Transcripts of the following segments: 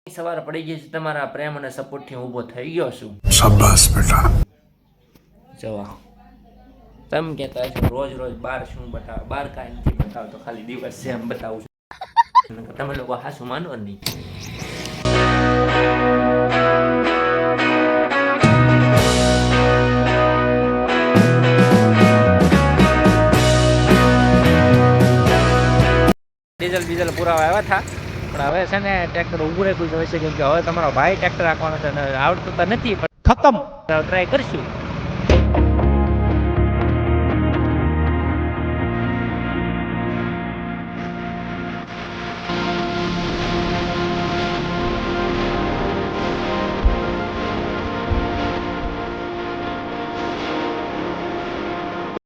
સવાર પડી ગઈ છે તમારા પ્રેમ અને સપોર્ટથી હું ઊભો થઈ ગયો છું. શાબાશ બેટા. જવા તમે કહેતા હશો રોજ રોજ બાર શું બતાવો, બાર કાંઈ નથી બતાવતો, ખાલી દિવસ છે એમ બતાવું છું. તમે લોકો હાસું માનો નહીં. ડીઝલ પુરાવા આવ્યા હતા પણ હવે છે ને ટ્રેક્ટર ઊભું રાખ્યું છે કેમ કે હવે તમારો ભાઈ ટ્રેક્ટર રાખવાનો છે અને આવડતું તો નથી પણ ખતમ ટ્રાય કરશું.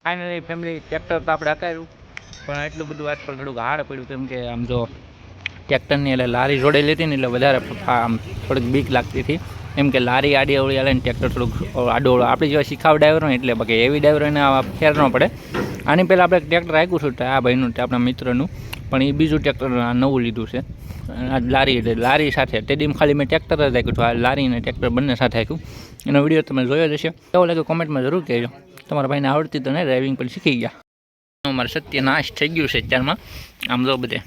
ફાઇનલી ફેમિલી ટ્રેક્ટર તો આપણે હકાયું પણ એટલું બધું આજકાલ થોડુંક હાર્ડ પડ્યું કેમ કે આમ જો ટ્રેક્ટરની એટલે લારી જોડેલી હતી ને એટલે વધારે આમ થોડીક બીક લાગતી હતી એમ કે લારી આડી અવળી હાલે ને ટ્રેક્ટર થોડુંક આડોવળું આપણી જેવા શીખાવ ડ્રાઈવર હોય એટલે બાકી એવી ડ્રાઈવર એને ફેર ન પડે. આની પહેલાં આપણે ટ્રેક્ટર રાખ્યું છું આ ભાઈનું આપણા મિત્રનું પણ એ બીજું ટ્રેક્ટર નવું લીધું છે લારી સાથે તે દી ખાલી મેં ટ્રેક્ટર જ રાખ્યું હતું. આ લારી અને ટ્રેક્ટર બંને સાથે રાખ્યું. એનો વિડીયો તમે જોયો જ હશે. કેવું લાગ્યું કોમેન્ટમાં જરૂર કહેજો. તમારા ભાઈને આવડતી તો નહીં ડ્રાઇવિંગ પણ શીખી ગયા. અમારે સત્યનાશ થઈ ગયું છે અત્યારમાં. આમ જો બધે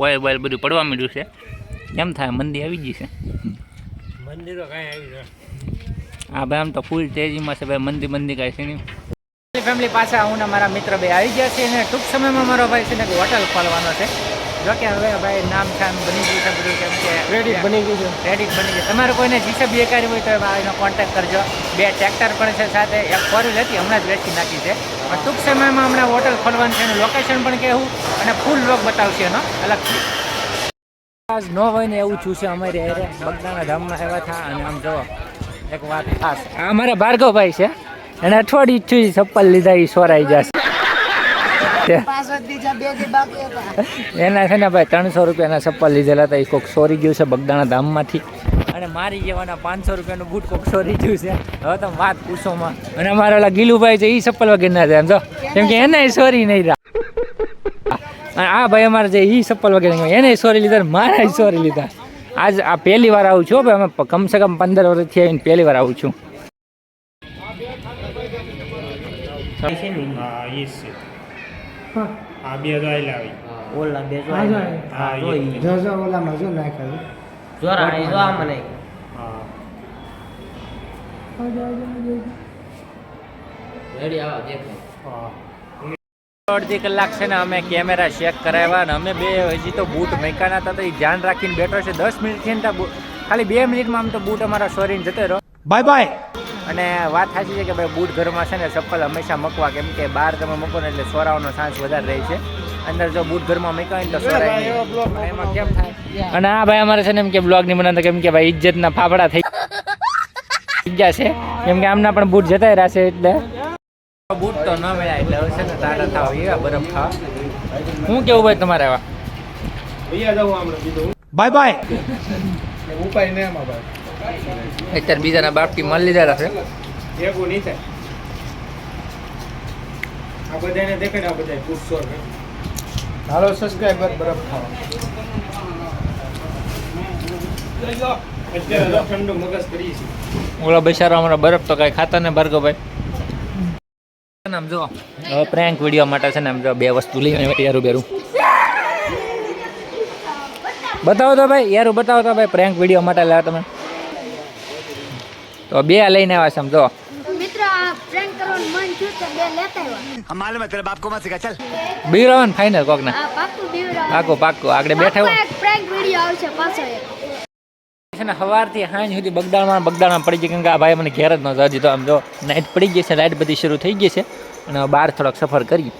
ઓઇલ બધું પડવા માંડ્યું છે. કેમ થાય મંદી આવી ગઈ છે? મંદી તો કાંઈ આવી છે. હા ભાઈ આમ તો ફૂલ તેજીમાં છે ભાઈ. મંદી કાંઈ છે નહીં. ફેમિલી પાછા હું ને મારા મિત્ર બે આવી ગયા છે અને ટૂંક સમયમાં મારો ભાઈ છે ને હોટલ ખોલવાનો છે. જો કે હવે ભાઈ નામ છામ બની ગયું છે બધું કેમ કે ક્રેડિટ બની ગયું છે. તમારે કોઈને જીસીબી એકારી હોય તો એનો કોન્ટેક્ટ કરજો. બે ટ્રેક્ટર પણ છે સાથે, એક ફોર વ્હીલ હતી હમણાં જ વેચી નાખી છે. પણ ટૂંક સમયમાં હમણાં હોટલ ખોલવાનું છે એનું લોકેશન પણ કહેવું અને ફૂલ લોક બતાવશે એનો અલગથી. ન હોય ને એવું છું છે અમારી અરે બગદાણા ધામમાં આવ્યા હતા અને આમ જો એક વાત ખાસ આ અમારા ભાર્ગવભાઈ છે એને અઠવાડિયું છું ચપ્પલ લીધા એ સોરાઈ જશે. એના છે ને ભાઈ 300 રૂપિયાના ચપ્પલ લીધેલા હતા. એ કોઈક સોરી ગયું છે બગદાણા ધામમાંથી અને મારી જેવાના 500 રૂપિયાનું બૂટ કોઈક સોરી ગયું છે. હવે તમે વાત પૂછોમાં. અને અમારા ઓલા ગીલુભાઈ છે એ ચપ્પલ વગર ના થાય એમ જો કેમ કે એને સોરી નહીં રહ્યા. આ ભાઈ અમારે જે એ ચપ્પલ વગેરે એને સોરી લીધા મારા સોરી લીધા. આજ આ પહેલી વાર આવું છું ભાઈ. અમે કમસે કમ 15 વર્ષથી આવીને પહેલી વાર આવું છું. અડધી કલાક છે ને અમે કેમેરા ચેક કરાવ્યા અને અમે બે હજી તો બૂટ મેકાના હતા તો એ ધ્યાન રાખીને બેઠો છે. 10 મિનિટ થઈને ખાલી 2 મિનિટમાં આમ તો બૂટ અમારા સોરીને જતો રહ્યો. Bye bye. અને વાત સાચી છે કે ભાઈ બૂટ ઘરમાં છે ને ચપ્પલ હંમેશા મૂકવા કેમ કે બહાર તમે મૂકો ને એટલે સોરાવાનો ચાન્સ વધારે રહે છે. અંદર જો બૂટ ઘરમાં મૂકાય ને તો સોરાય એમાં કેમ થાય. અને આ ભાઈ અમારે છે ને એમ કે બ્લોગ નહીં બનાવતા કેમ કે ભાઈ ઇજ્જતના ફાફડા થઈ ગયા છે કેમ કે આમના પણ બૂટ જતા રહ્યા છે એટલે બૂટ તો ન મળ્યા એટલે હવે છે ને ટાટા થાવ એવા બરફ ખાવા. શું કેવું ભાઈ તમારે આવા બાય બાય ઉપાય ને એમાં ભાઈ અત્યારે બીજાના બાપથી મળી લીધા છે. એવું નહીં થાય. આ બધાને દેખાડે આ બધા પૂછશો હાલો સબસ્ક્રાઇબર બરફ ખાવા. અત્યારે ઠંડુ મગજ કરી છે. ઓલા બિચારો અમારા બરફ તો કઈ ખાતા ને ભાર્ગવભાઈ. આમ જો હવે પ્રેન્ક વિડીયો માટે છે ને આમ જો બે વસ્તુ લઈ યારું બેરું બતાવો તો ભાઈ યારું બતાવો તો ભાઈ પ્રેન્ક વિડીયો માટે લાવ તમે તો બે લઈને આવ્યા છે. આમ જો બીવરાવન ફાઇનલ કોક ને પાક્કું આગળ બેઠા છે ને સવારથી સાંજ સુધી બગદાણા પડી ગઈ કેમ કે આ ભાઈ મને ઘેર જ નહોતો. હજી તો આમ જો નાઇટ પડી ગઈ છે, લાઇટ બધી શરૂ થઈ ગઈ છે અને બહાર થોડોક સફર કરી